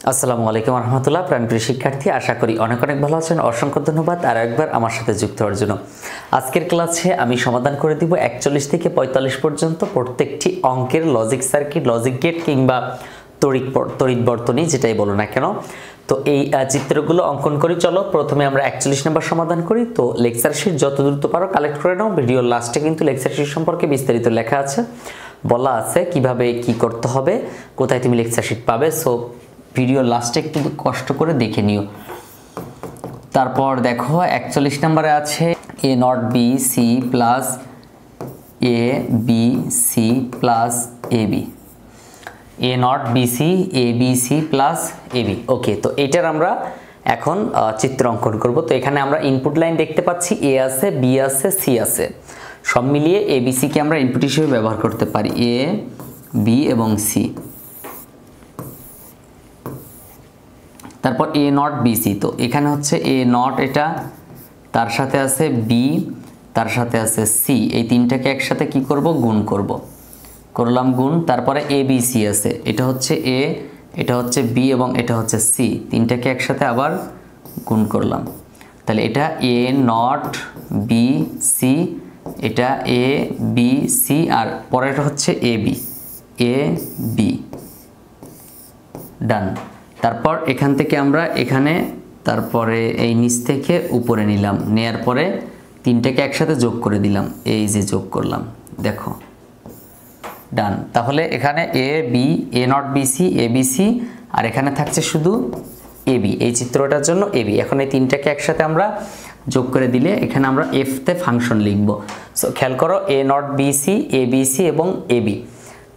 আসসালামু আলাইকুম রহমতুল্লাহ। প্রাণপ্রিয় শিক্ষার্থী, আশা করি অনেক অনেক ভালো আছেন। অসংখ্য ধন্যবাদ আর একবার আমার সাথে যুক্ত হওয়ার জন্য। আজকের ক্লাসে আমি সমাধান করে দিব 41 থেকে 45 পর্যন্ত প্রত্যেকটি অঙ্কের লজিক সার্কিট, লজিক গেট কিংবা তড়িৎ বর্তনী, যেটাই বলো না কেন। তো এই চিত্রগুলো অঙ্কন করি। চলো প্রথমে আমরা 41 নম্বর সমাধান করি। তো লেকচার শিট যত দ্রুত পারো কালেক্ট করে নাও। ভিডিওর লাস্টে কিন্তু লেকচার শিট সম্পর্কে বিস্তারিত লেখা আছে, বলা আছে কিভাবে কি করতে হবে, কোথায় তুমি লেকচার শিট পাবে। সো ভিডিও লাস্টে একটু কষ্ট করে দেখে নিও। তারপর দেখো 41 নম্বরে আছে A not B C plus A B C plus A B, A not B C A B C plus A B. Okay, তো এটার আমরা এখন চিত্র অঙ্কন করব। তো এখানে আমরা ইনপুট লাইন দেখতে পাচ্ছি, এ আছে, বি আছে, সি আছে। সব মিলিয়ে এ বি সিকে আমরা ইনপুট হিসেবে ব্যবহার করতে পারি, এ বি এবং সি। তারপর এ নট বি সি, তো এখানে হচ্ছে এ নট, এটা তার সাথে আছে বি, তার সাথে আছে সি, এই তিনটাকে একসাথে কি করব, গুণ করলাম গুণ। তারপরে এ বি সি আছে, এটা হচ্ছে এ, এটা হচ্ছে বি এবং এটা হচ্ছে সি, তিনটাকে একসাথে আবার গুণ করলাম। তাহলে এটা এ নট বি সি, এটা এ বি সি, আর পরেরটা হচ্ছে এ বি। ডান। তারপর এখান থেকে আমরা এখানে, তারপরে এই নিচ থেকে উপরে নিলাম, নেয়ার পরে তিনটাকে একসাথে যোগ করে দিলাম, এই যে যোগ করলাম, দেখো ডান। তাহলে এখানে A B, A not B C, A B C, আর এখানে থাকছে শুধু এ বি, এই চিত্রটার জন্য এ বি। এখন এই তিনটাকে একসাথে আমরা যোগ করে দিলে এখানে আমরা এফতে ফাংশন লিখব। সো খেয়াল করো, A not B C, A B C এবং এ বি।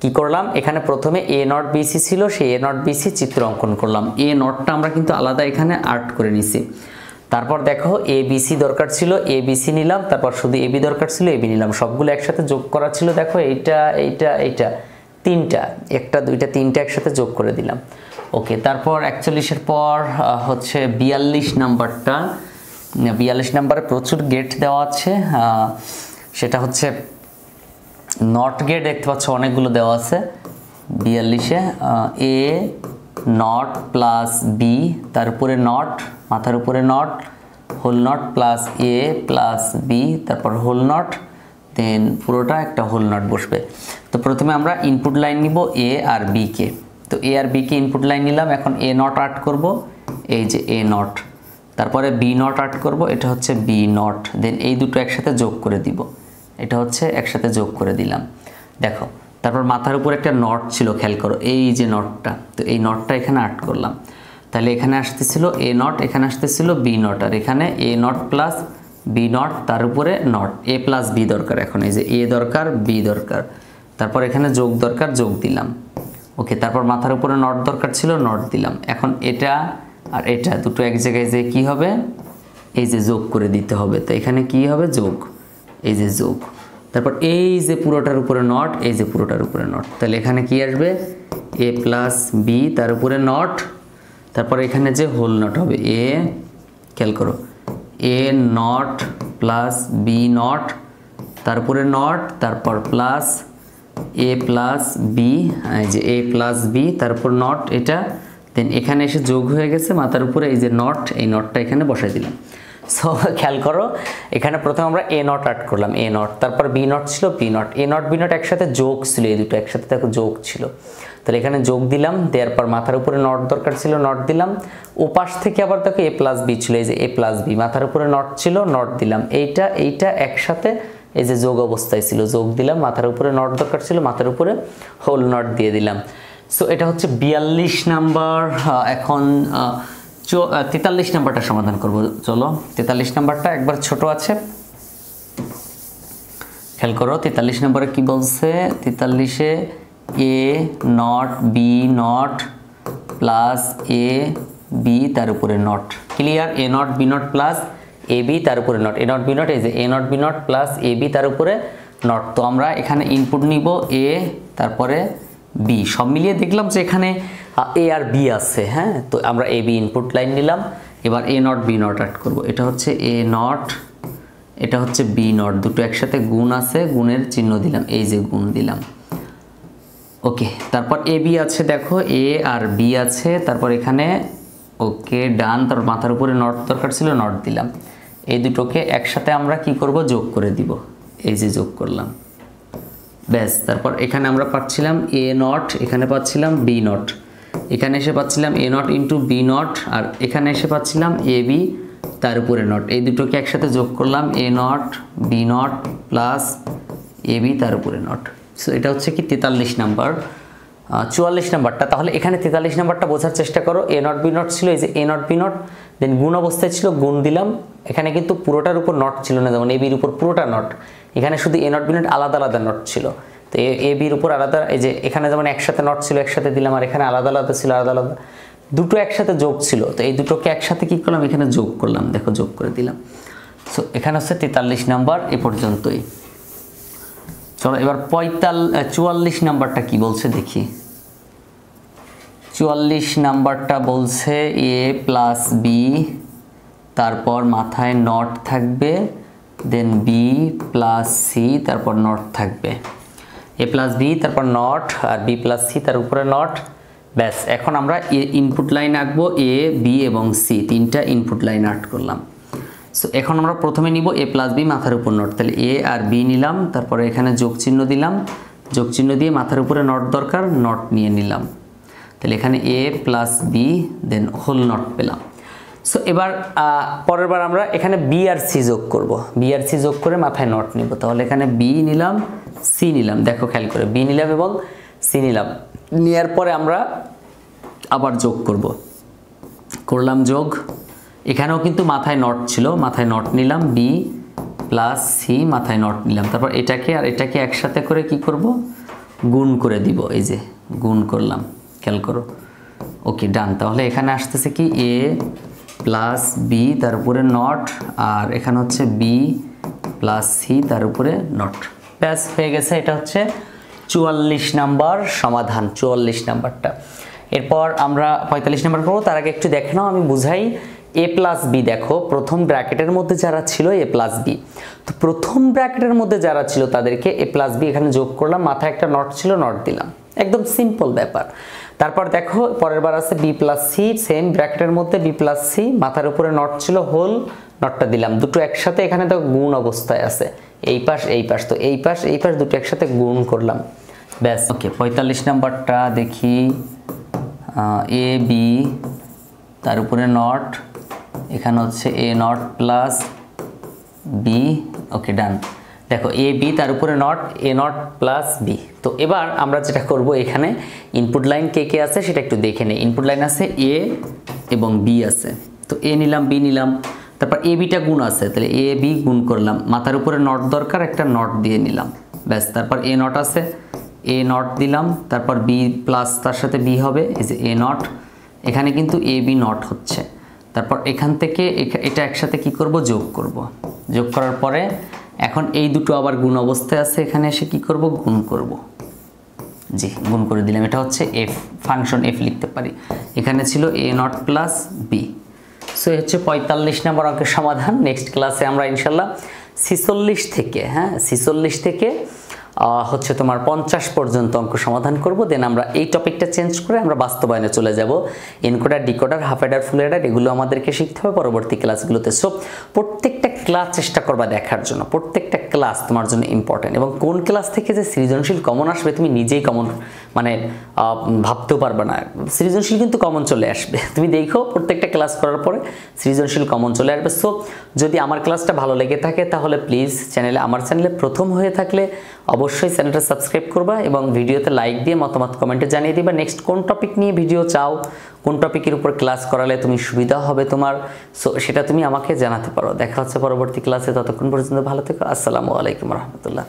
কি করলাম, এখানে প্রথমে এ নট বি সি ছিল, সেই এ নট বি সি চিত্র অঙ্কন করলাম। এ নটটা আমরা কিন্তু আলাদা এখানে আর্ট করে নিছি। তারপর দেখো এ বি সি দরকার ছিল, এ বি সি নিলাম। তারপর শুধু এ বি দরকার ছিল, এ বি নিলাম। সবগুলো একসাথে যোগ করা ছিল। দেখো এইটা এইটা এইটা তিনটা, একটা দুইটা তিনটা একসাথে যোগ করে দিলাম। ওকে, তারপর 41-এর পর হচ্ছে 42 নাম্বারটা। 42 নাম্বারে প্রচুর গেট দেওয়া আছে, সেটা হচ্ছে নট গেট। দেখতে পাচ্ছ অনেকগুলো দেওয়া আছে 42-এ। এ নট প্লাস বি, তার উপরে নট, মাথার উপরে not, whole not plus A plus B, তারপর হোল নট, দেন পুরোটা একটা হোল নট বসবে। তো প্রথমে আমরা ইনপুট লাইন নিব এ আর বি কে। তো এ আর বি কে ইনপুট লাইন নিলাম। এখন এ নট আর্ট করব, এই যে এ নট। তারপরে বি নট আর্ট করব, এটা হচ্ছে বি নট। দেন এই দুটো একসাথে যোগ করে দিব, এটা হচ্ছে একসাথে যোগ করে দিলাম। দেখো, তারপর মাথার উপর একটা নট ছিল, খেয়াল করো এই যে নটটা। তো এই নটটা এখানে আর্ট করলাম। তাহলে এখানে আসতেছিল এ নট, এখানে আসতেছিল বি নট, আর এখানে এ নট প্লাস বি নট, তার উপরে নট, এ প্লাস বি দরকার। এখন এই যে এ দরকার, বি দরকার, তারপর এখানে যোগ দরকার, যোগ দিলাম। ওকে, তারপর মাথার উপরে নট দরকার ছিল, নট দিলাম। এখন এটা আর এটা দুটো এক জায়গায় যে কি হবে, এই যে যোগ করে দিতে হবে। তো এখানে কি হবে, যোগ, এই যে যোগ। তারপর এই যে পুরোটার উপরে নট, এই যে পুরোটার উপরে নট। তাহলে এখানে কি আসবে, এ প্লাস বি, তার উপরে নট, তারপর এখানে যে হোল নট হবে, এ, খেয়াল করো, A not plus B not, তারপরে নট, তারপর প্লাস এ প্লাস বি, এই যে এ প্লাস বি, তারপর নট, এটা। দেন এখানে এসে যোগ হয়ে গেছে মাথার উপরে, এই যে নট, এই নটটা এখানে বসাই দিলাম। সো খেয়াল করো, এখানে প্রথমে আমরা এ নট আর্ট করলাম, এ নট, তারপর বি নট ছিল, B not, A not B not একসাথে যোগ ছিল, এই দুটো একসাথে দেখো যোগ ছিল। তাহলে এখানে যোগ দিলাম, দেওয়ার পর মাথার উপরে নট দরকার ছিল, নট দিলাম। ওপাশ থেকে আবার দেখো এ প্লাস বি ছিল, এই যে এ প্লাস বি, মাথার উপরে নট ছিল, নট দিলাম। এইটা একসাথে এই যে যোগ অবস্থায় ছিল, যোগ দিলাম। মাথার উপরে নট দরকার ছিল, মাথার উপরে হোল নট দিয়ে দিলাম। সো এটা হচ্ছে 42 নাম্বার। এখন 43 নাম্বারটা সমাধান করব। চলো 43 নাম্বারটা একবার ছোট আছে, খেয়াল করো। 43 নম্বরে কি বলছে, 43-এ A not B not plus A B, তার উপরে not. Clear, A not B not plus A B, তার উপরে not, A not B not, এই যে A not B not plus A B, তার উপরে নট। তো আমরা এখানে ইনপুট নিব এ, তারপরে বি। সব মিলিয়ে দেখলাম যে এখানে এ আর বি আছে। হ্যাঁ, তো আমরা এ বি ইনপুট লাইন নিলাম। এবার এ নট বি নট আর্ট করব। এটা হচ্ছে এ নট, এটা হচ্ছে বি নট, দুটো একসাথে গুণ আছে, গুণের চিহ্ন দিলাম, এই যে গুণ দিলাম। ওকে, তারপর এ বি আছে, দেখো এ আর বি আছে, তারপর এখানে ওকে ডান, তারপর মাথার উপরে নট দরকার ছিল, নট দিলাম। এই দুটোকে একসাথে আমরা কি করব, যোগ করে দিব। এই যে যোগ করলাম, ব্যাস। তারপর এখানে আমরা পাচ্ছিলাম এ নট, এখানে পাচ্ছিলাম বি নট, এখানে এসে পাচ্ছিলাম এ নট ইন্টু বি নট, আর এখানে এসে পাচ্ছিলাম এ বি তার উপরে নট। এই দুটোকে একসাথে যোগ করলাম, A not B not plus A B তার উপরে নট। সো এটা হচ্ছে কি 43 নাম্বার। 44 নাম্বারটা, তাহলে এখানে 43 নাম্বারটা বোঝার চেষ্টা করো। এ নট বি নট ছিল, এই যে এ নট বি নট, দেন গুণ অবস্থায় ছিল, গুণ দিলাম। এখানে কিন্তু পুরোটার উপর নট ছিল না, যেমন এ বির উপর পুরোটা নট, এখানে শুধু এ নট বি নট আলাদা আলাদা নট ছিল। তো এ বির উপর আলাদা, এই যে এখানে যেমন একসাথে নট ছিল একসাথে দিলাম, আর এখানে আলাদা আলাদা ছিল আলাদা আলাদা, দুটো একসাথে যোগ ছিল। তো এই দুটোকে একসাথে কি করলাম, এখানে যোগ করলাম, দেখো যোগ করে দিলাম। সো এখানে হচ্ছে 43 নাম্বার, এ পর্যন্তই। চলো এবার 44 নাম্বারটা কি বলছে দেখি। 44 নাম্বারটা বলছে এ প্লাস বি, তারপর মাথায় নট থাকবে, দেন বি প্লাস সি, তারপর নট থাকবে। এ প্লাস বি, তারপর নট, আর বি প্লাস সি তার উপরে নট, ব্যাস। এখন আমরা ইনপুট লাইন আঁকবো, এ বি এবং সি, তিনটা ইনপুট লাইন আর্ট করলাম। সো এখন আমরা প্রথমে নিব এ প্লাস বি মাথার উপর নট, তাহলে এ আর বি নিলাম, তারপরে এখানে যোগ চিহ্ন দিলাম, যোগ চিহ্ন দিয়ে মাথার উপরে নট দরকার, নট নিয়ে নিলাম। তাহলে এখানে A plus B, then whole not পেলাম। সো এবার পরের বার আমরা এখানে বি আর সি যোগ করব, বি আর সি যোগ করে মাথায় নট নিব। তাহলে এখানে বি নিলাম, সি নিলাম, দেখো খেয়াল করে বি নিলাম এবং সি নিলাম, নেওয়ার পরে আমরা আবার যোগ করলাম যোগ। এখানেও কিন্তু মাথায় নট ছিল, মাথায় নট নিলাম, বি প্লাস সি মাথায় নট নিলাম। তারপর এটাকে আর এটাকে একসাথে করে কি করব, গুণ করে দিব। এই যে গুণ করলাম, খেয়াল করো। ওকে ডান। তাহলে এখানে আসতেছে কি এ প্লাস বি তার উপরে নট, আর এখানে হচ্ছে বি প্লাস সি তার উপরে নট, ব্যাস হয়ে গেছে। এটা হচ্ছে 44 নাম্বার সমাধান, 44 নাম্বারটা। এরপর আমরা 45 নাম্বার করবো। তার আগে একটু দেখে নাও, আমি বুঝাই। এ প্লাস বি, দেখো প্রথম ব্র্যাকেটের মধ্যে যারা ছিল এ প্লাস বি, তো প্রথম ব্র্যাকেটের মধ্যে যারা ছিল তাদেরকে এ প্লাস বি এখানে যোগ করলাম, মাথায় একটা নট ছিল, নট দিলাম, একদম সিম্পল ব্যাপার। তারপর দেখো পরের বার আছে বি প্লাস সি, সেম ব্র্যাকেটের মধ্যে বি প্লাস সি, মাথার উপরে নট ছিল, হোল নটটা দিলাম, দুটো একসাথে এখানে তো গুণ অবস্থায় আছে, এই পাশ এই পাশ, তো এই পাশ এই পাশ দুটো একসাথে গুণ করলাম, ব্যাস। ওকে 45 নাম্বারটা দেখি। এ বি তার উপরে নট, এখানে হচ্ছে A not plus B, okay done. দেখো এ বি তার উপরে not, A not plus B. তো এবার আমরা যেটা করব, এখানে ইনপুট লাইন কে কে আছে সেটা একটু দেখে নেই। ইনপুট লাইন আছে এ এবং বি আছে, তো এ নিলাম বি নিলাম, তারপর এ বিটা গুণ আছে, তাহলে এ বি গুণ করলাম, মাথার উপরে নট দরকার, একটা নট দিয়ে নিলাম, ব্যাস। তারপর এ নট আছে, এ নট দিলাম, তারপর বি প্লাস তার সাথে বি হবে, এই যে এ নট, এখানে কিন্তু এ বি নট হচ্ছে। তারপর এখান থেকে এটা একসাথে কি করব, যোগ করব। যোগ করার পরে এখন এই দুটো আবার গুণ অবস্থায় আছে, এখানে এসে কি করব, গুণ করব। জি গুণ করে দিলাম, এটা হচ্ছে এফ, ফাংশন এফ লিখতে পারি। এখানে ছিল এ নট প্লাস বি। সো হচ্ছে 45 নম্বর অঙ্কের সমাধান। নেক্সট ক্লাসে আমরা ইনশাল্লাহ 46 থেকে 46 থেকে হচ্ছে তোমার 50 পর্যন্ত অঙ্ক সমাধান করব। দেন আমরা এই টপিকটা চেঞ্জ করে আমরা বাস্তবায়নে চলে যাব। এনকোডার, ডিকোডার, হাফ অ্যাডার, ফুল অ্যাডার এগুলো আমাদেরকে শিখতে হবে পরবর্তী ক্লাসগুলোতে। সো প্রত্যেকটা ক্লাস চেষ্টা করবা দেখার জন্য, প্রত্যেকটা ক্লাস তোমার জন্য ইম্পর্টেন্ট, এবং কোন ক্লাস থেকে যে সৃজনশীল কমন আসবে তুমি নিজেই কমন মানে ভাবতেও পারবে না। সৃজনশীল কিন্তু কমন চলে আসবে, তুমি দেখো প্রত্যেকটা ক্লাস করার পরে সৃজনশীল কমন চলে আসবে। সো যদি আমার ক্লাসটা ভালো লেগে থাকে তাহলে প্লিজ আমার চ্যানেলে প্রথম হয়ে থাকলে অবশ্যই চ্যানেলটা সাবস্ক্রাইব করবা এবং ভিডিওতে লাইক দিয়ে মতামত কমেন্টে জানিয়ে দিবা নেক্সট কোন টপিক নিয়ে ভিডিও চাও, কোন টপিকের উপর ক্লাস করালে তুমি সুবিধা হবে তোমার। সো সেটা তুমি আমাকে জানাতে পারো। দেখা হচ্ছে পরবর্তী ক্লাসে, ততক্ষণ পর্যন্ত ভালো থেকো। আসসালামু আলাইকুম রহমতুল্লাহ।